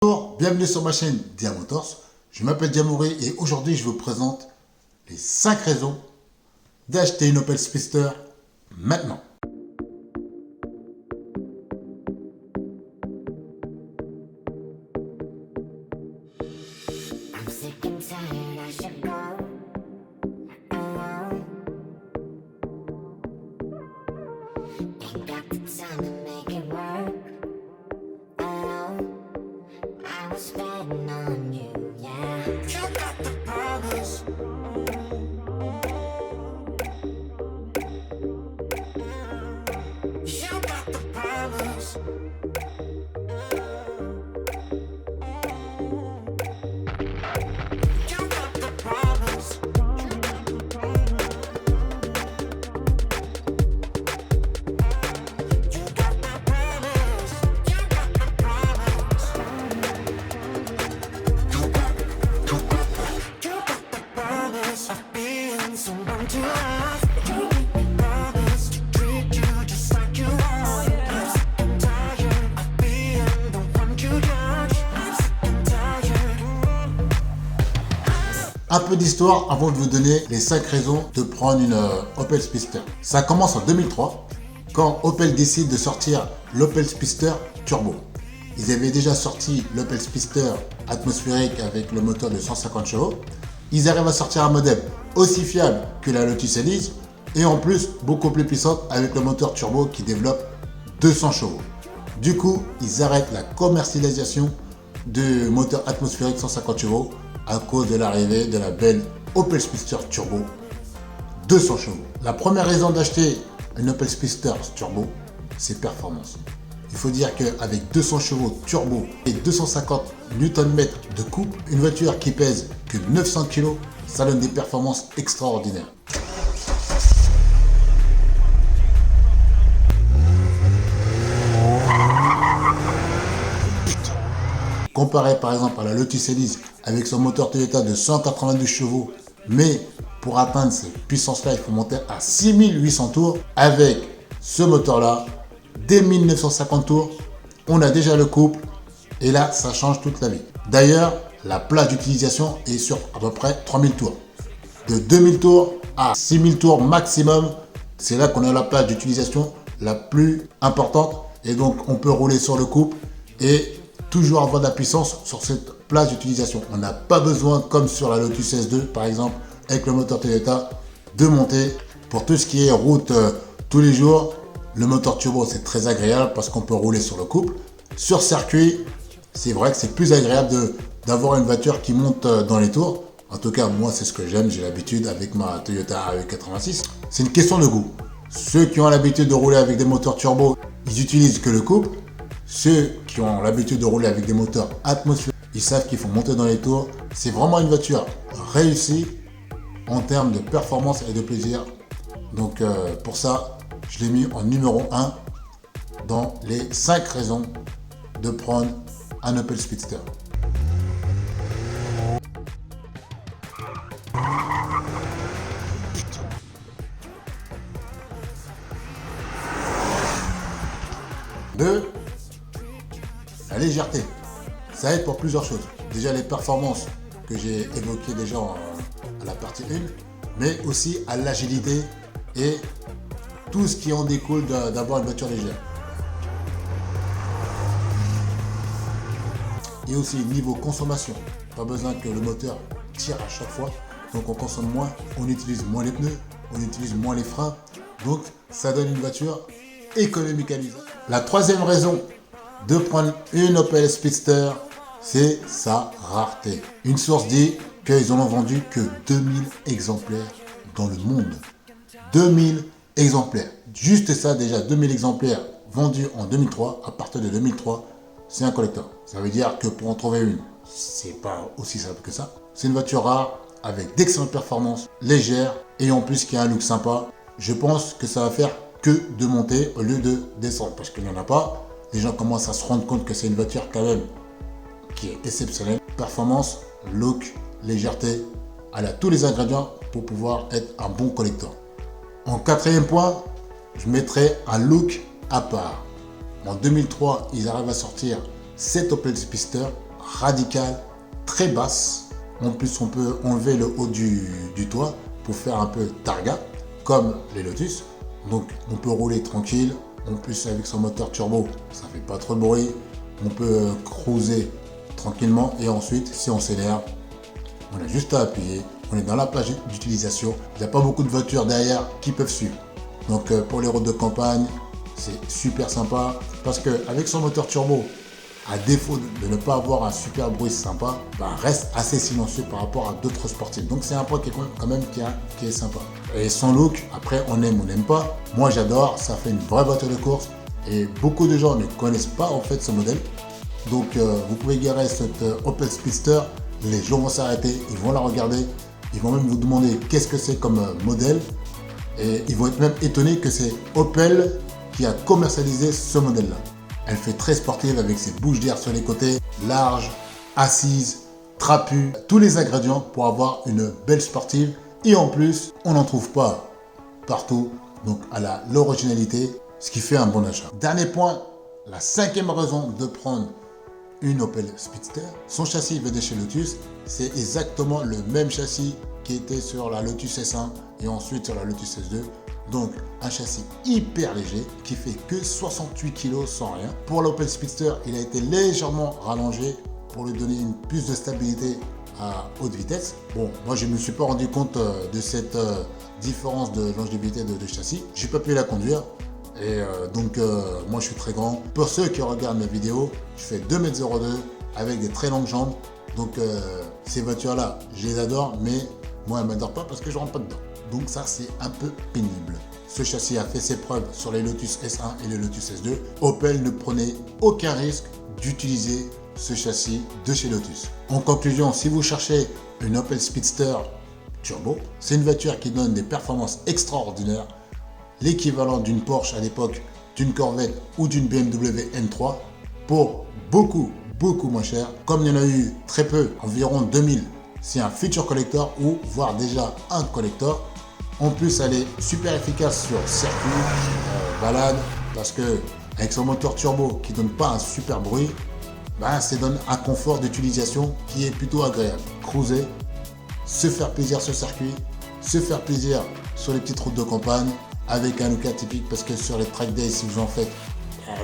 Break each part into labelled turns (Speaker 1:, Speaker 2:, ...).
Speaker 1: Bonjour, bienvenue sur ma chaîne Dia Motors. Je m'appelle Diamouri et aujourd'hui je vous présente les 5 raisons d'acheter une Opel Speedster maintenant. Un peu d'histoire avant de vous donner les 5 raisons de prendre une Opel Speedster. Ça commence en 2003 quand Opel décide de sortir l'Opel Speedster Turbo. Ils avaient déjà sorti l'Opel Speedster atmosphérique avec le moteur de 150 chevaux. Ils arrivent à sortir un modèle aussi fiable que la Lotus Elise et en plus beaucoup plus puissante avec le moteur turbo qui développe 200 chevaux. Du coup, ils arrêtent la commercialisation du moteur atmosphérique 150 chevaux à cause de l'arrivée de la belle Opel Speedster Turbo 200 chevaux. La première raison d'acheter une Opel Speedster Turbo, c'est performance. Il faut dire qu'avec 200 chevaux turbo et 250 Nm de couple, une voiture qui pèse que 900 kg, ça donne des performances extraordinaires. Comparé par exemple à la Lotus Elise avec son moteur Toyota de 192 chevaux, mais pour atteindre cette puissance-là, il faut monter à 6800 tours. Avec ce moteur-là, dès 1950 tours, on a déjà le couple et là, ça change toute la vie. D'ailleurs, la plage d'utilisation est sur à peu près 3000 tours. De 2000 tours à 6000 tours maximum, c'est là qu'on a la plage d'utilisation la plus importante et donc on peut rouler sur le couple et toujours avoir de la puissance sur cette plage d'utilisation. On n'a pas besoin, comme sur la Lotus S2 par exemple, avec le moteur Toyota, de monter. Pour tout ce qui est route tous les jours, le moteur turbo c'est très agréable parce qu'on peut rouler sur le couple. Sur circuit, c'est vrai que c'est plus agréable d'avoir une voiture qui monte dans les tours. En tout cas, moi c'est ce que j'aime, j'ai l'habitude avec ma Toyota AE86. C'est une question de goût. Ceux qui ont l'habitude de rouler avec des moteurs turbo, ils utilisent que le couple. Ceux qui ont l'habitude de rouler avec des moteurs atmosphériques, ils savent qu'il faut monter dans les tours. C'est vraiment une voiture réussie en termes de performance et de plaisir. Donc pour ça, je l'ai mis en numéro 1 dans les 5 raisons de prendre un Opel Speedster. La légèreté, ça aide pour plusieurs choses. Déjà les performances que j'ai évoquées déjà à la partie 1, mais aussi à l'agilité et tout ce qui en découle d'avoir une voiture légère. Et aussi niveau consommation, pas besoin que le moteur tire à chaque fois, donc on consomme moins, on utilise moins les pneus, on utilise moins les freins, donc ça donne une voiture économique à l'usage. La troisième raison de prendre une Opel Speedster, c'est sa rareté. Une source dit qu'ils en ont vendu que 2000 exemplaires dans le monde. 2000 exemplaires. Juste ça déjà, 2000 exemplaires vendus en 2003. À partir de 2003, c'est un collector. Ça veut dire que pour en trouver une, c'est pas aussi simple que ça. C'est une voiture rare avec d'excellentes performances, légère et en plus qui a un look sympa. Je pense que ça va faire que de monter au lieu de descendre parce qu'il n'y en a pas. Les gens commencent à se rendre compte que c'est une voiture quand même qui est exceptionnelle. Performance, look, légèreté, elle a tous les ingrédients pour pouvoir être un bon collector. En quatrième point, je mettrai un look à part. En 2003, ils arrivent à sortir cette Opel Speedster radicale, très basse. En plus, on peut enlever le haut du toit pour faire un peu targa, comme les Lotus. Donc, on peut rouler tranquille. En plus, avec son moteur turbo, ça fait pas trop de bruit. On peut cruiser tranquillement. Et ensuite, si on s'énerve, on a juste à appuyer. On est dans la plage d'utilisation. Il n'y a pas beaucoup de voitures derrière qui peuvent suivre. Donc, pour les routes de campagne, c'est super sympa. Parce qu'avec son moteur turbo, à défaut de ne pas avoir un super bruit sympa, reste assez silencieux par rapport à d'autres sportifs. Donc c'est un point qui est quand même qui est sympa. Et son look, après on aime ou n'aime pas. Moi j'adore, ça fait une vraie voiture de course. Et beaucoup de gens ne connaissent pas en fait ce modèle. Donc vous pouvez garer cette Opel Speedster. Les gens vont s'arrêter, ils vont la regarder. Ils vont même vous demander qu'est-ce que c'est comme modèle. Et ils vont être même étonnés que c'est Opel qui a commercialisé ce modèle-là. Elle fait très sportive avec ses bouches d'air sur les côtés, large, assise, trapue, tous les ingrédients pour avoir une belle sportive. Et en plus, on n'en trouve pas partout, donc elle a l'originalité, ce qui fait un bon achat. Dernier point, la 5e raison de prendre une Opel Speedster. Son châssis venait de chez Lotus, c'est exactement le même châssis qui était sur la Lotus S1 et ensuite sur la Lotus S2. Donc un châssis hyper léger qui fait que 68 kg sans rien. Pour l'Opel Speedster, il a été légèrement rallongé pour lui donner une plus de stabilité à haute vitesse. Bon, moi je ne me suis pas rendu compte de cette différence de longévité de châssis. J'ai pas pu la conduire. Et donc moi je suis très grand. Pour ceux qui regardent mes vidéos, je fais 2,02 m avec des très longues jambes. Donc ces voitures là, je les adore, mais moi elles ne m'adorent pas parce que je rentre pas dedans. Donc ça c'est un peu pénible. Ce châssis a fait ses preuves sur les Lotus S1 et les Lotus S2. Opel ne prenait aucun risque d'utiliser ce châssis de chez Lotus. En conclusion, si vous cherchez une Opel Speedster Turbo, c'est une voiture qui donne des performances extraordinaires, l'équivalent d'une Porsche à l'époque, d'une Corvette ou d'une BMW M3 pour beaucoup moins cher. Comme il y en a eu très peu, environ 2000, c'est un future collector ou voire déjà un collector. En plus, elle est super efficace sur circuit, balade, parce que avec son moteur turbo qui donne pas un super bruit, ça donne un confort d'utilisation qui est plutôt agréable. Cruiser, se faire plaisir sur circuit, se faire plaisir sur les petites routes de campagne avec un look atypique parce que sur les track days, si vous en faites,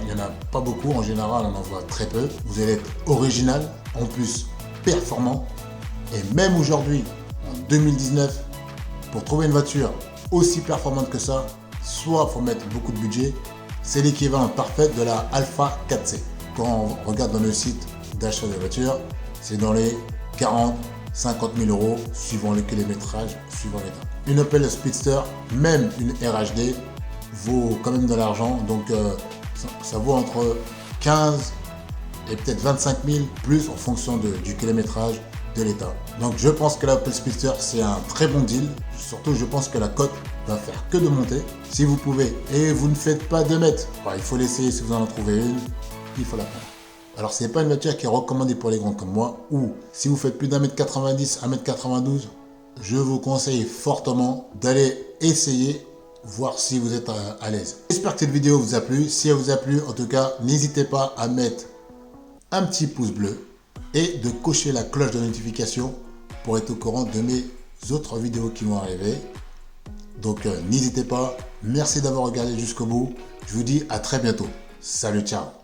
Speaker 1: il n'y en a pas beaucoup. En général, on en voit très peu. Vous allez être original, en plus performant. Et même aujourd'hui, en 2019, pour trouver une voiture aussi performante que ça, soit il faut mettre beaucoup de budget, c'est l'équivalent parfait de la Alpha 4C. Quand on regarde dans le site d'achat de voitures, c'est dans les 40 50 000 euros suivant le kilométrage, suivant l'état. Une Opel Speedster, même une RHD, vaut quand même de l'argent. Donc ça vaut entre 15 et peut-être 25 000 plus en fonction du kilométrage de l'état. Donc je pense que la Opel Speedster c'est un très bon deal. Surtout je pense que la cote va faire que de monter. Si vous pouvez et vous ne faites pas 2 mètres, il faut l'essayer. Si vous en trouvez une, il faut la prendre. Alors c'est pas une voiture qui est recommandée pour les grands comme moi, ou si vous faites plus d'1m90, 1m92, je vous conseille fortement d'aller essayer, voir si vous êtes à l'aise. J'espère que cette vidéo vous a plu. Si elle vous a plu, en tout cas, n'hésitez pas à mettre un petit pouce bleu et de cocher la cloche de notification pour être au courant de mes autres vidéos qui vont arriver. Donc n'hésitez pas. Merci d'avoir regardé jusqu'au bout. Je vous dis à très bientôt. Salut, ciao.